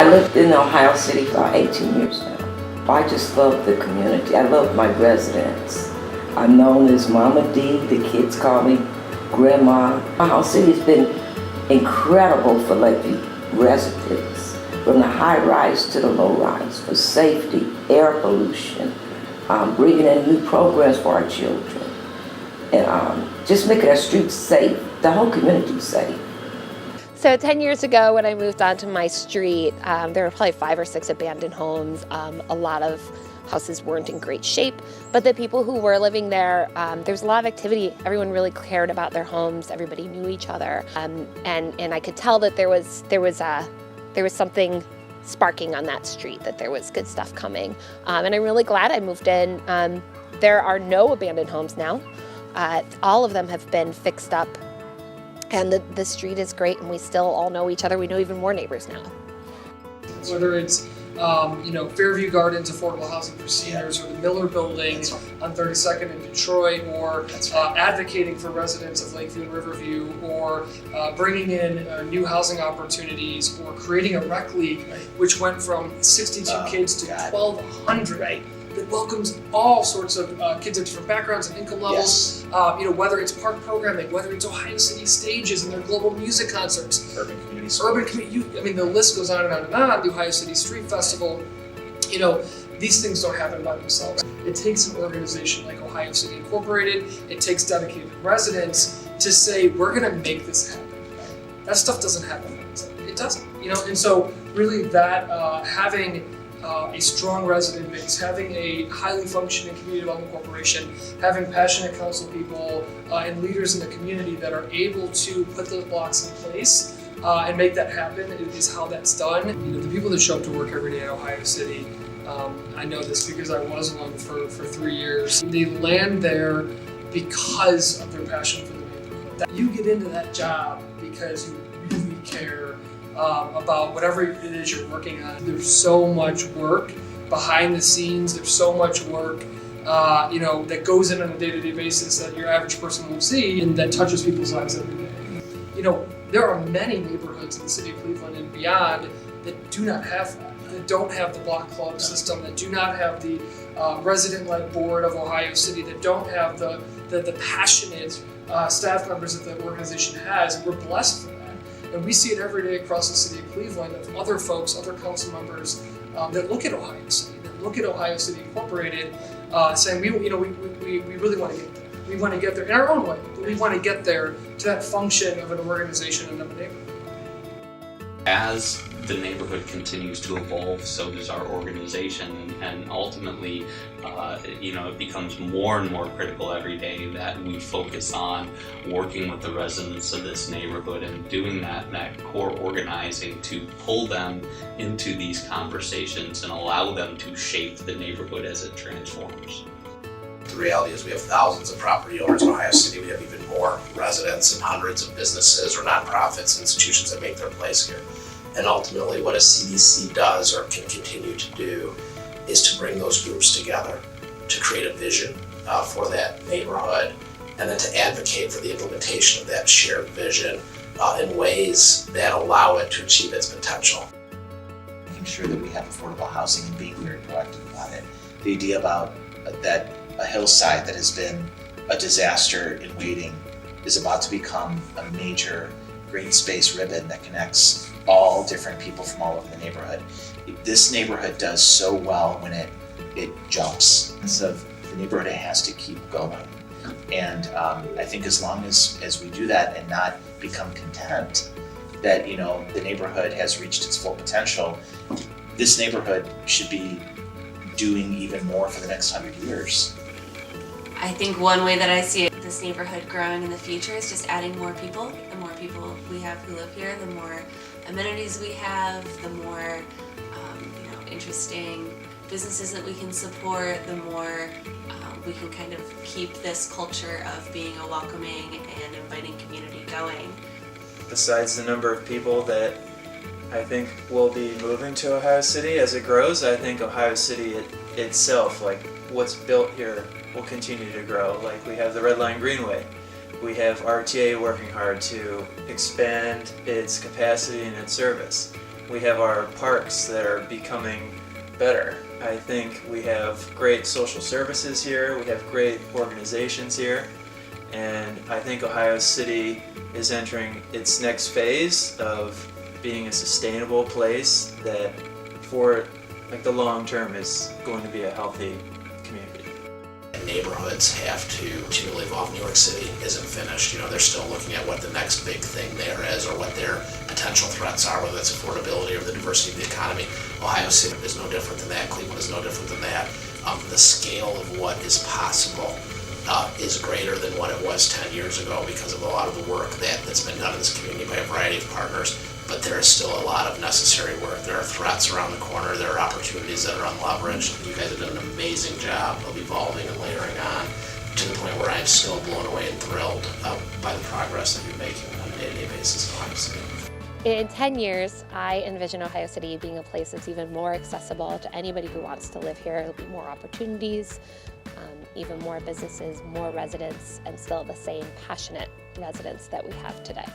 lived in Ohio City for about 18 years now. I just love the community. I love my residents. I'm known as Mama D. The kids call me Grandma. Ohio City has been incredible for Lakeview residents, from the high rise to the low rise, for safety, air pollution, bringing in new programs for our children, and just making our streets safe, the whole community safe. So 10 years ago when I moved onto my street, there were probably 5 or 6 abandoned homes. A lot of houses weren't in great shape, but the people who were living there, there was a lot of activity. Everyone really cared about their homes. Everybody knew each other, and I could tell that there was something sparking on that street, that there was good stuff coming. And I'm really glad I moved in. There are no abandoned homes now. All of them have been fixed up, and the street is great, and we still all know each other. We know even more neighbors now. Whether it's Fairview Gardens Affordable Housing for Seniors, or the Miller Building on 32nd in Detroit, or advocating for residents of Lakeview and Riverview, or bringing in new housing opportunities, or creating a rec league, which went from 62 kids to 1,200. That welcomes all sorts of kids of different backgrounds and income levels. Whether it's park programming, whether it's Ohio City Stages and their global music concerts, urban community. The list goes on and on and on. The Ohio City Street Festival. These things don't happen by themselves. It takes an organization like Ohio City Incorporated. It takes dedicated residents to say, we're going to make this happen. That stuff doesn't happen by itself. It doesn't. And so really that having a strong resident base, having a highly functioning community development corporation, having passionate council people and leaders in the community that are able to put those blocks in place and make that happen is how that's done. The people that show up to work every day at Ohio City, I know this because I was one for 3 years. They land there because of their passion for the neighborhood. You get into that job because you really care about whatever it is you're working on. There's so much work behind the scenes. There's so much work, that goes in on a day-to-day basis that your average person won't see, and that touches people's lives every day. There are many neighborhoods in the city of Cleveland and beyond that do not have that don't have the block club system, that do not have the resident-led board of Ohio City, that don't have the passionate staff members that the organization has. And we're blessed for that. And we see it every day across the city of Cleveland of other folks, other council members that look at Ohio City, that look at Ohio City Incorporated, saying, we really want to get there. We want to get there in our own way, but we want to get there to that function of an organization and of a neighborhood. As the neighborhood continues to evolve, so does our organization, and ultimately, it becomes more and more critical every day that we focus on working with the residents of this neighborhood and doing that core organizing to pull them into these conversations and allow them to shape the neighborhood as it transforms. The reality is we have thousands of property owners in Ohio City. We have even more residents and hundreds of businesses or nonprofits, institutions that make their place here. And ultimately what a CDC does or can continue to do is to bring those groups together to create a vision for that neighborhood, and then to advocate for the implementation of that shared vision in ways that allow it to achieve its potential. Making sure that we have affordable housing and being very proactive about it. The idea about that a hillside that has been a disaster in waiting is about to become a major green space ribbon that connects all different people from all over the neighborhood. This neighborhood does so well when it jumps. So the neighborhood has to keep going. And I think as long as we do that and not become content that the neighborhood has reached its full potential, this neighborhood should be doing even more for the next 100 years. I think one way that I see this neighborhood growing in the future is just adding more people. The more people we have who live here, the more amenities we have, the more interesting businesses that we can support, the more we can kind of keep this culture of being a welcoming and inviting community going. Besides the number of people that I think will be moving to Ohio City as it grows, I think Ohio City itself, like what's built here, will continue to grow. Like we have the Red Line Greenway. We have RTA working hard to expand its capacity and its service. We have our parks that are becoming better. I think we have great social services here, we have great organizations here, and I think Ohio City is entering its next phase of being a sustainable place that for like the long term is going to be a healthy community. Neighborhoods have to continually evolve. New York City isn't finished. They're still looking at what the next big thing there is or what their potential threats are, whether that's affordability or the diversity of the economy. Ohio City is no different than that. Cleveland is no different than that. The scale of what is possible is greater than what it was 10 years ago because of a lot of the work that's been done in this community by a variety of partners. But there is still a lot of necessary work. There are threats around the corner. There are opportunities that are unleveraged. You guys have done an amazing job of evolving and layering on to the point where I'm still blown away and thrilled by the progress that you're making on a day-to-day basis in Ohio City. In 10 years, I envision Ohio City being a place that's even more accessible to anybody who wants to live here. There'll be more opportunities, even more businesses, more residents, and still the same passionate residents that we have today.